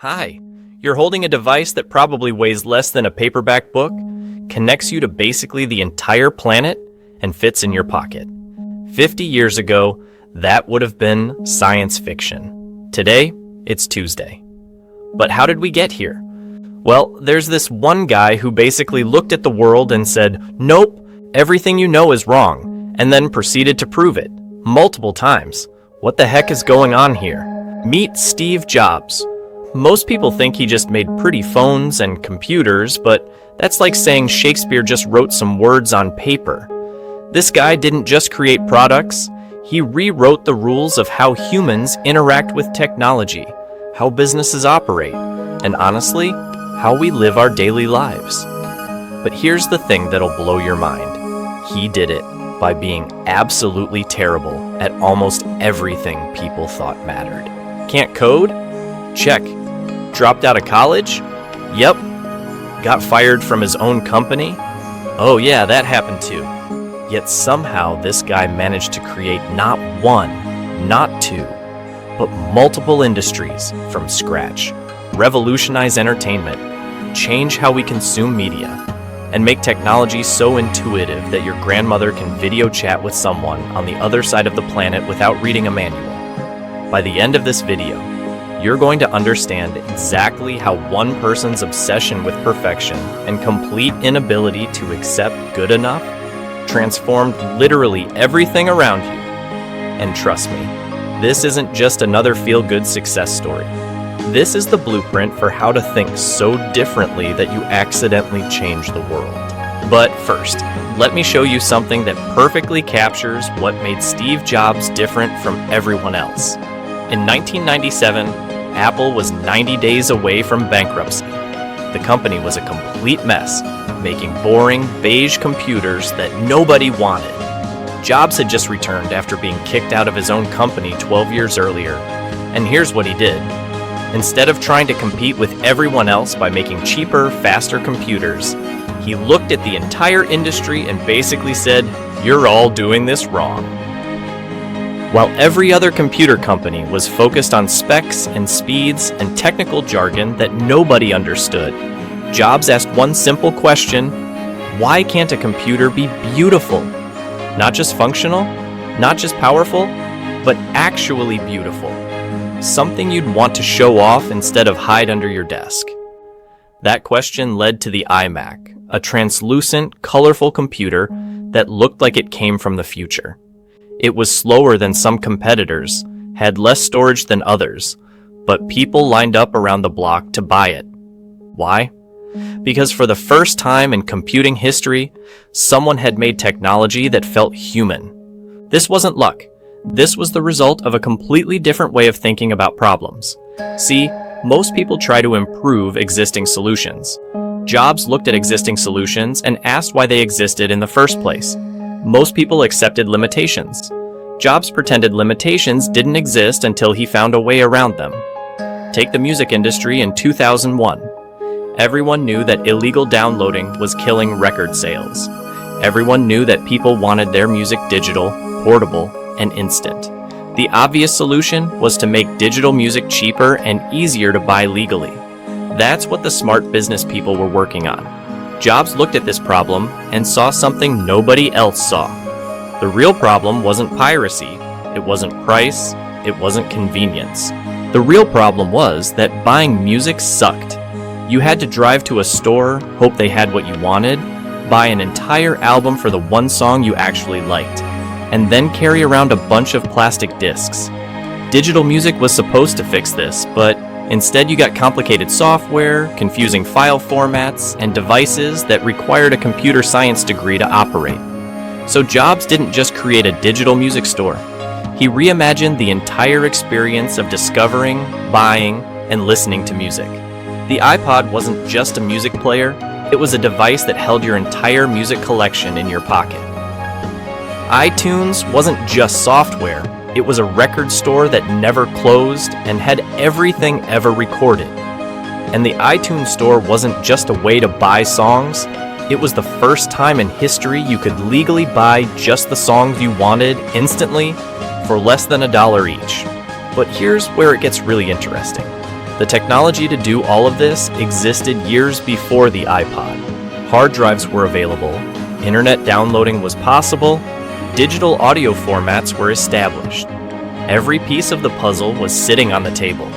Hi, you're holding a device that probably weighs less than a paperback book, connects you to basically the entire planet, and fits in your pocket. 50 years ago, that would have been science fiction. Today, it's Tuesday. But how did we get here? Well, there's this one guy who basically looked at the world and said, "Nope, everything you know is wrong," and then proceeded to prove it, multiple times. What the heck is going on here? Meet Steve Jobs. Most people think he just made pretty phones and computers, but that's like saying Shakespeare just wrote some words on paper. This guy didn't just create products, he rewrote the rules of how humans interact with technology, how businesses operate, and honestly, how we live our daily lives. But here's the thing that'll blow your mind. He did it by being absolutely terrible at almost everything people thought mattered. Can't code? Check. Dropped out of college? Yep. Got fired from his own company? Oh yeah, that happened too. Yet somehow this guy managed to create not one, not two, but multiple industries from scratch, revolutionize entertainment, change how we consume media, and make technology so intuitive that your grandmother can video chat with someone on the other side of the planet without reading a manual. By the end of this video, you're going to understand exactly how one person's obsession with perfection and complete inability to accept good enough transformed literally everything around you. And trust me, this isn't just another feel-good success story. This is the blueprint for how to think so differently that you accidentally change the world. But first, let me show you something that perfectly captures what made Steve Jobs different from everyone else. In 1997, Apple was 90 days away from bankruptcy. The company was a complete mess, making boring, beige computers that nobody wanted. Jobs had just returned after being kicked out of his own company 12 years earlier, and here's what he did. Instead of trying to compete with everyone else by making cheaper, faster computers, he looked at the entire industry and basically said, "You're all doing this wrong." While every other computer company was focused on specs and speeds and technical jargon that nobody understood, Jobs asked one simple question: why can't a computer be beautiful? Not just functional, not just powerful, but actually beautiful. Something you'd want to show off instead of hide under your desk. That question led to the iMac, a translucent, colorful computer that looked like it came from the future. It was slower than some competitors, had less storage than others, but people lined up around the block to buy it. Why? Because for the first time in computing history, someone had made technology that felt human. This wasn't luck. This was the result of a completely different way of thinking about problems. See, most people try to improve existing solutions. Jobs looked at existing solutions and asked why they existed in the first place. Most people accepted limitations. Jobs pretended limitations didn't exist until he found a way around them. Take the music industry in 2001. Everyone knew that illegal downloading was killing record sales. Everyone knew that people wanted their music digital, portable, and instant. The obvious solution was to make digital music cheaper and easier to buy legally. That's what the smart business people were working on. Jobs looked at this problem and saw something nobody else saw. The real problem wasn't piracy, it wasn't price, it wasn't convenience. The real problem was that buying music sucked. You had to drive to a store, hope they had what you wanted, buy an entire album for the one song you actually liked, and then carry around a bunch of plastic discs. Digital music was supposed to fix this, but instead you got complicated software, confusing file formats, and devices that required a computer science degree to operate. So Jobs didn't just create a digital music store. He reimagined the entire experience of discovering, buying, and listening to music. The iPod wasn't just a music player, it was a device that held your entire music collection in your pocket. iTunes wasn't just software, it was a record store that never closed and had everything ever recorded. And the iTunes store wasn't just a way to buy songs, it was the first time in history you could legally buy just the songs you wanted instantly for less than $1 each. But here's where it gets really interesting. The technology to do all of this existed years before the iPod. Hard drives were available, internet downloading was possible, digital audio formats were established. Every piece of the puzzle was sitting on the table.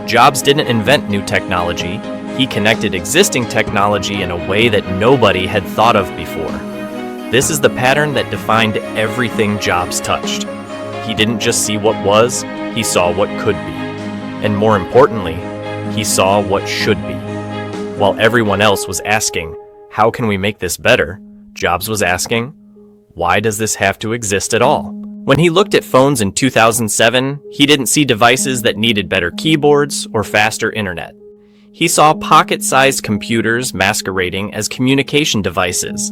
Jobs didn't invent new technology, he connected existing technology in a way that nobody had thought of before. This is the pattern that defined everything Jobs touched. He didn't just see what was, he saw what could be. And more importantly, he saw what should be. While everyone else was asking, how can we make this better? Jobs was asking, why does this have to exist at all? When he looked at phones in 2007, he didn't see devices that needed better keyboards or faster internet. He saw pocket-sized computers masquerading as communication devices.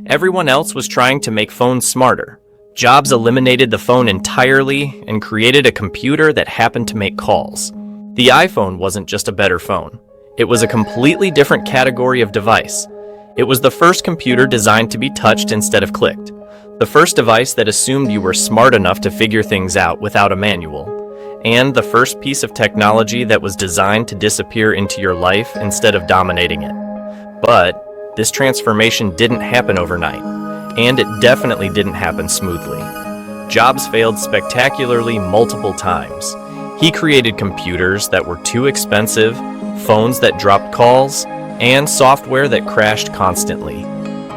Everyone else was trying to make phones smarter. Jobs eliminated the phone entirely and created a computer that happened to make calls. The iPhone wasn't just a better phone. It was a completely different category of device. It was the first computer designed to be touched instead of clicked. The first device that assumed you were smart enough to figure things out without a manual. And the first piece of technology that was designed to disappear into your life instead of dominating it. But this transformation didn't happen overnight. And it definitely didn't happen smoothly. Jobs failed spectacularly multiple times. He created computers that were too expensive, phones that dropped calls, and software that crashed constantly.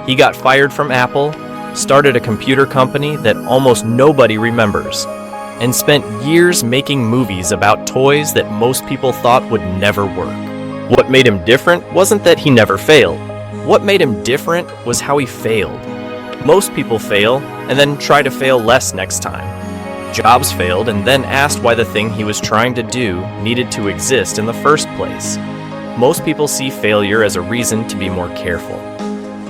He got fired from Apple, started a computer company that almost nobody remembers, and spent years making movies about toys that most people thought would never work. What made him different wasn't that he never failed. What made him different was how he failed. Most people fail, and then try to fail less next time. Jobs failed and then asked why the thing he was trying to do needed to exist in the first place. Most people see failure as a reason to be more careful.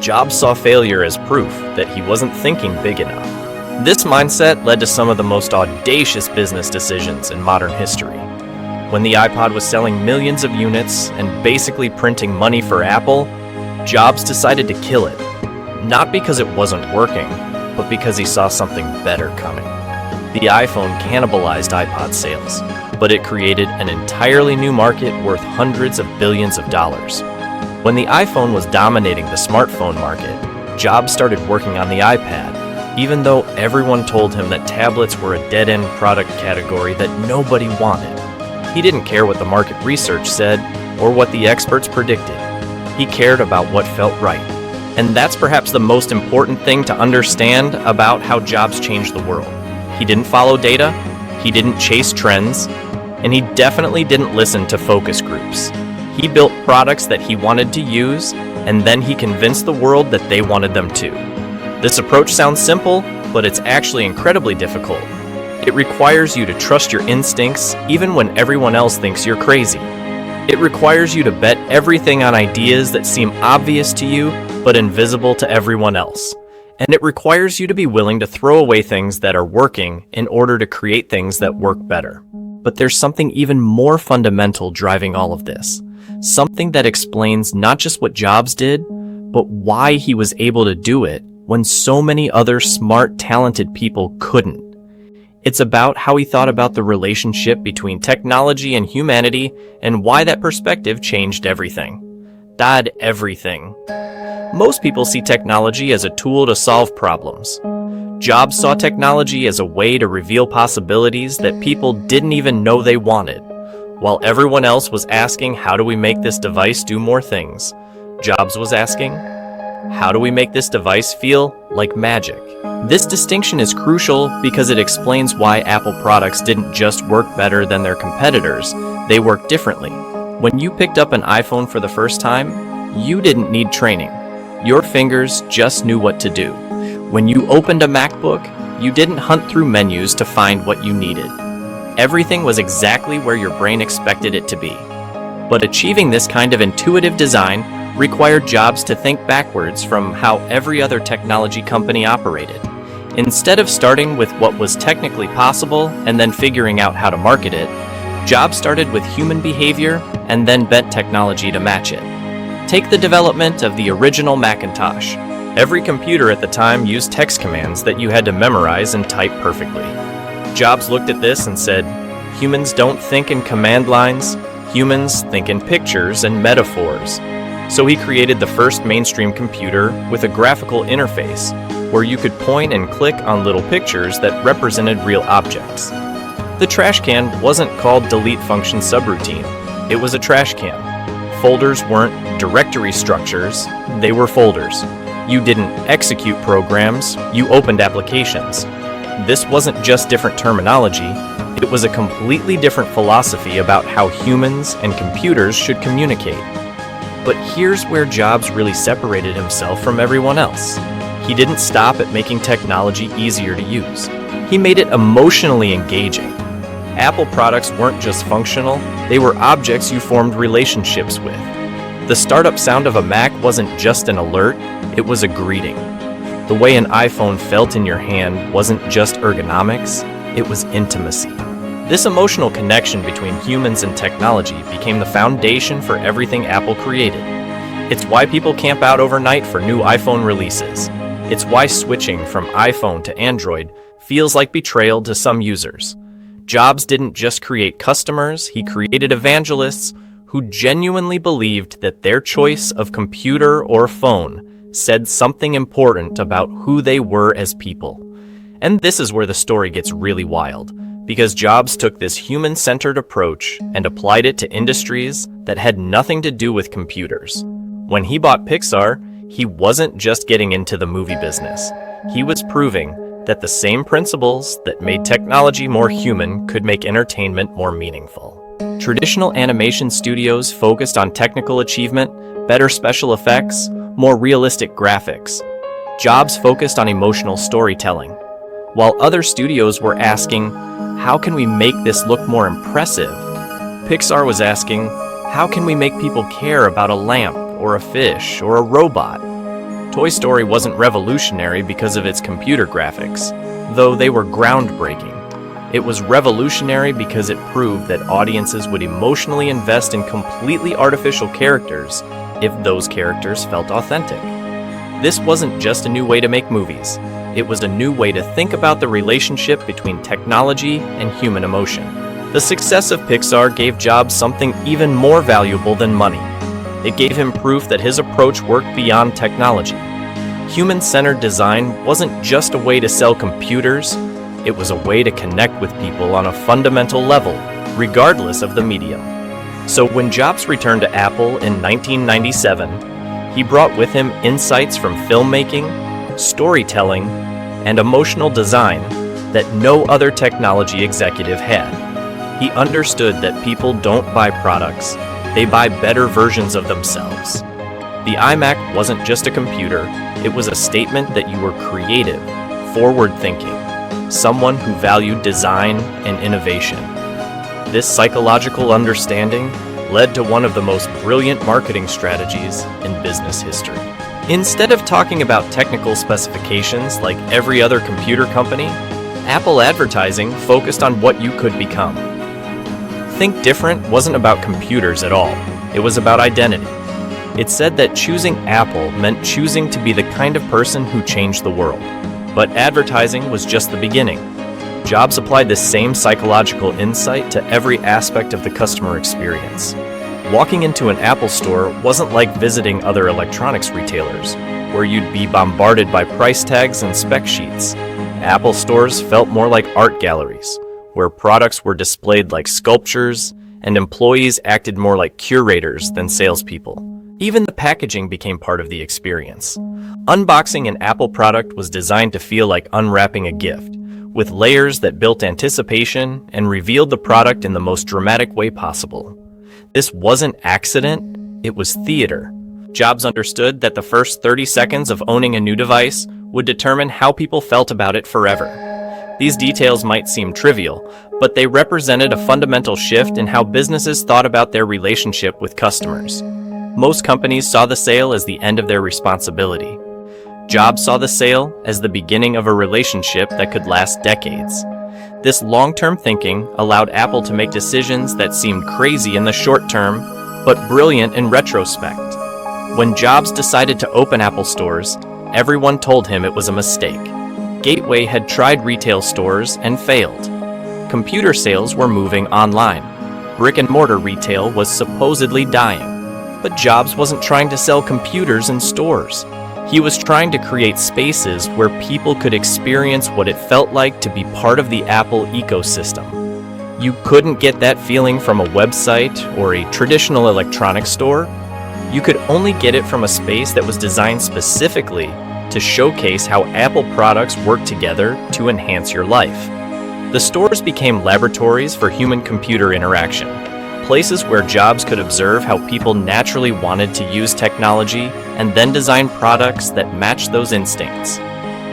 Jobs saw failure as proof that he wasn't thinking big enough. This mindset led to some of the most audacious business decisions in modern history. When the iPod was selling millions of units and basically printing money for Apple, Jobs decided to kill it. Not because it wasn't working, but because he saw something better coming. The iPhone cannibalized iPod sales, but it created an entirely new market worth hundreds of billions of dollars. When the iPhone was dominating the smartphone market, Jobs started working on the iPad, even though everyone told him that tablets were a dead-end product category that nobody wanted. He didn't care what the market research said or what the experts predicted. He cared about what felt right. And that's perhaps the most important thing to understand about how Jobs changed the world. He didn't follow data, he didn't chase trends, and he definitely didn't listen to focus groups. He built products that he wanted to use, and then he convinced the world that they wanted them too. This approach sounds simple, but it's actually incredibly difficult. It requires you to trust your instincts even when everyone else thinks you're crazy. It requires you to bet everything on ideas that seem obvious to you but invisible to everyone else. And it requires you to be willing to throw away things that are working in order to create things that work better. But there's something even more fundamental driving all of this. Something that explains not just what Jobs did, but why he was able to do it when so many other smart, talented people couldn't. It's about how he thought about the relationship between technology and humanity and why that perspective changed everything. Everything. Most people see technology as a tool to solve problems. Jobs saw technology as a way to reveal possibilities that people didn't even know they wanted. While everyone else was asking, how do we make this device do more things? Jobs was asking, how do we make this device feel like magic? This distinction is crucial because it explains why Apple products didn't just work better than their competitors, they worked differently. When you picked up an iPhone for the first time, you didn't need training. Your fingers just knew what to do. When you opened a MacBook, you didn't hunt through menus to find what you needed. Everything was exactly where your brain expected it to be. But achieving this kind of intuitive design required Jobs to think backwards from how every other technology company operated. Instead of starting with what was technically possible and then figuring out how to market it, Jobs started with human behavior and then bent technology to match it. Take the development of the original Macintosh. Every computer at the time used text commands that you had to memorize and type perfectly. Jobs looked at this and said, humans don't think in command lines, Humans think in pictures and metaphors. So he created the first mainstream computer with a graphical interface where you could point and click on little pictures that represented real objects. The trash can wasn't called delete function subroutine. It was a trash can. Folders weren't directory structures, they were folders. You didn't execute programs, you opened applications. This wasn't just different terminology, it was a completely different philosophy about how humans and computers should communicate. But here's where Jobs really separated himself from everyone else. He didn't stop at making technology easier to use. He made it emotionally engaging. Apple products weren't just functional, they were objects you formed relationships with. The startup sound of a Mac wasn't just an alert, it was a greeting. The way an iPhone felt in your hand wasn't just ergonomics, it was intimacy. This emotional connection between humans and technology became the foundation for everything Apple created. It's why people camp out overnight for new iPhone releases. It's why switching from iPhone to Android feels like betrayal to some users. Jobs didn't just create customers, he created evangelists who genuinely believed that their choice of computer or phone said something important about who they were as people. And this is where the story gets really wild, because Jobs took this human-centered approach and applied it to industries that had nothing to do with computers. When he bought Pixar, he wasn't just getting into the movie business. He was proving that the same principles that made technology more human could make entertainment more meaningful. Traditional animation studios focused on technical achievement, better special effects, more realistic graphics. Jobs focused on emotional storytelling. While other studios were asking, how can we make this look more impressive? Pixar was asking, how can we make people care about a lamp or a fish or a robot? Toy Story wasn't revolutionary because of its computer graphics, though they were groundbreaking. It was revolutionary because it proved that audiences would emotionally invest in completely artificial characters if those characters felt authentic. This wasn't just a new way to make movies. It was a new way to think about the relationship between technology and human emotion. The success of Pixar gave Jobs something even more valuable than money. It gave him proof that his approach worked beyond technology. Human-centered design wasn't just a way to sell computers, it was a way to connect with people on a fundamental level, regardless of the medium. So when Jobs returned to Apple in 1997, he brought with him insights from filmmaking, storytelling, and emotional design that no other technology executive had. He understood that people don't buy products, they buy better versions of themselves. The iMac wasn't just a computer, it was a statement that you were creative, forward-thinking, someone who valued design and innovation. This psychological understanding led to one of the most brilliant marketing strategies in business history. Instead of talking about technical specifications like every other computer company, Apple advertising focused on what you could become. Think Different wasn't about computers at all, it was about identity. It said that choosing Apple meant choosing to be the kind of person who changed the world. But advertising was just the beginning. Jobs applied this same psychological insight to every aspect of the customer experience. Walking into an Apple store wasn't like visiting other electronics retailers, where you'd be bombarded by price tags and spec sheets. Apple stores felt more like art galleries, where products were displayed like sculptures, and employees acted more like curators than salespeople. Even the packaging became part of the experience. Unboxing an Apple product was designed to feel like unwrapping a gift, with layers that built anticipation and revealed the product in the most dramatic way possible. This wasn't accident, it was theater. Jobs understood that the first 30 seconds of owning a new device would determine how people felt about it forever. These details might seem trivial, but they represented a fundamental shift in how businesses thought about their relationship with customers. Most companies saw the sale as the end of their responsibility. Jobs saw the sale as the beginning of a relationship that could last decades. This long-term thinking allowed Apple to make decisions that seemed crazy in the short term, but brilliant in retrospect. When Jobs decided to open Apple stores, everyone told him it was a mistake. Gateway had tried retail stores and failed. Computer sales were moving online. brick-and-mortar retail was supposedly dying. But Jobs wasn't trying to sell computers in stores. He was trying to create spaces where people could experience what it felt like to be part of the Apple ecosystem. You couldn't get that feeling from a website or a traditional electronics store. You could only get it from a space that was designed specifically to showcase how Apple products work together to enhance your life. The stores became laboratories for human-computer interaction, places where Jobs could observe how people naturally wanted to use technology and then design products that matched those instincts.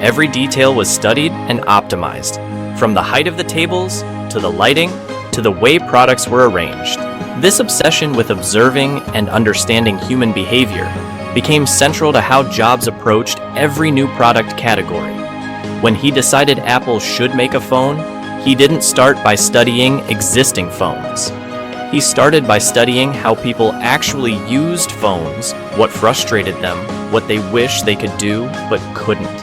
Every detail was studied and optimized, from the height of the tables, to the lighting, to the way products were arranged. This obsession with observing and understanding human behavior became central to how Jobs approached every new product category. When he decided Apple should make a phone, he didn't start by studying existing phones. He started by studying how people actually used phones, what frustrated them, what they wished they could do but couldn't.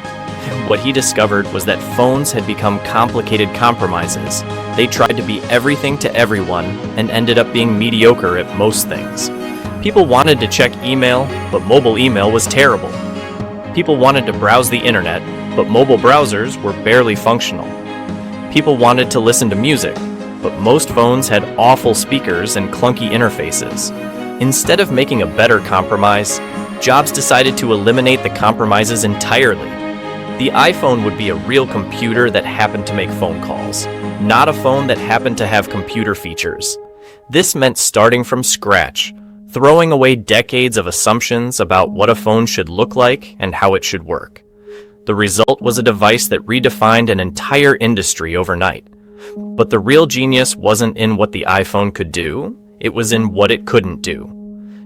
What he discovered was that phones had become complicated compromises. They tried to be everything to everyone and ended up being mediocre at most things. People wanted to check email, but mobile email was terrible. People wanted to browse the internet, but mobile browsers were barely functional. People wanted to listen to music, but most phones had awful speakers and clunky interfaces. Instead of making a better compromise, Jobs decided to eliminate the compromises entirely. The iPhone would be a real computer that happened to make phone calls, not a phone that happened to have computer features. This meant starting from scratch, throwing away decades of assumptions about what a phone should look like and how it should work. The result was a device that redefined an entire industry overnight. But the real genius wasn't in what the iPhone could do, it was in what it couldn't do.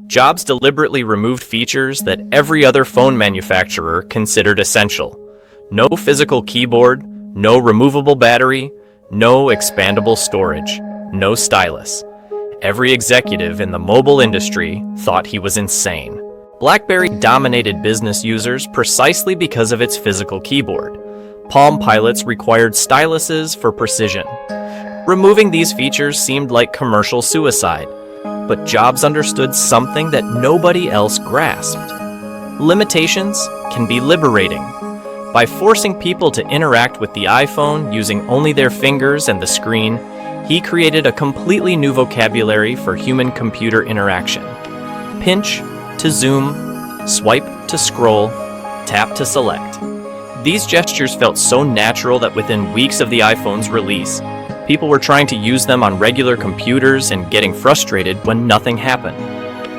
Jobs deliberately removed features that every other phone manufacturer considered essential. No physical keyboard, no removable battery, no expandable storage, no stylus. Every executive in the mobile industry thought he was insane. BlackBerry dominated business users precisely because of its physical keyboard. Palm Pilots required styluses for precision. Removing these features seemed like commercial suicide, but Jobs understood something that nobody else grasped. Limitations can be liberating. By forcing people to interact with the iPhone using only their fingers and the screen, he created a completely new vocabulary for human-computer interaction. Pinch to zoom, swipe to scroll, tap to select. These gestures felt so natural that within weeks of the iPhone's release, people were trying to use them on regular computers and getting frustrated when nothing happened.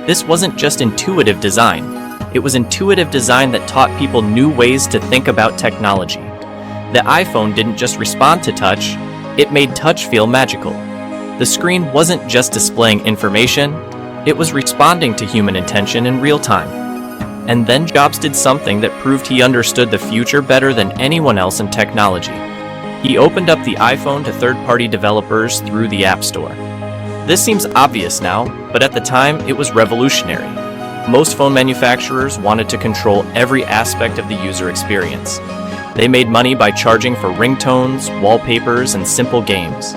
This wasn't just intuitive design. It was intuitive design that taught people new ways to think about technology. The iPhone didn't just respond to touch, it made touch feel magical. The screen wasn't just displaying information, it was responding to human intention in real time. And then Jobs did something that proved he understood the future better than anyone else in technology. He opened up the iPhone to third-party developers through the App Store. This seems obvious now, but at the time it was revolutionary. Most phone manufacturers wanted to control every aspect of the user experience. They made money by charging for ringtones, wallpapers, and simple games.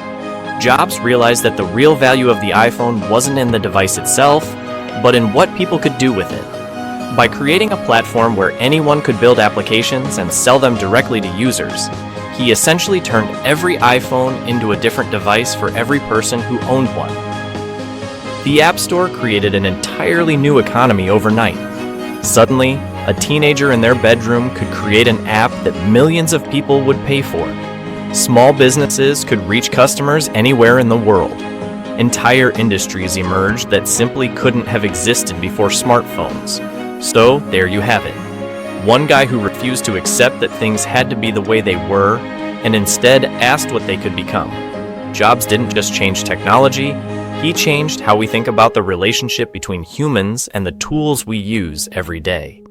Jobs realized that the real value of the iPhone wasn't in the device itself, but in what people could do with it. By creating a platform where anyone could build applications and sell them directly to users, he essentially turned every iPhone into a different device for every person who owned one. The App Store created an entirely new economy overnight. Suddenly, a teenager in their bedroom could create an app that millions of people would pay for. Small businesses could reach customers anywhere in the world. Entire industries emerged that simply couldn't have existed before smartphones. So, there you have it. One guy who refused to accept that things had to be the way they were, and instead asked what they could become. Jobs didn't just change technology, he changed how we think about the relationship between humans and the tools we use every day.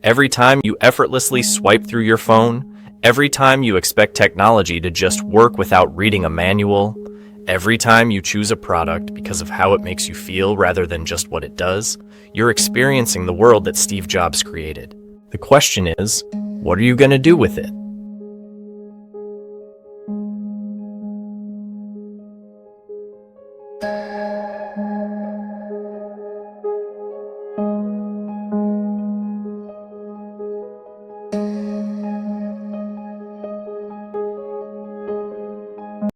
Every time you effortlessly swipe through your phone, every time you expect technology to just work without reading a manual, every time you choose a product because of how it makes you feel rather than just what it does, you're experiencing the world that Steve Jobs created. The question is, what are you going to do with it?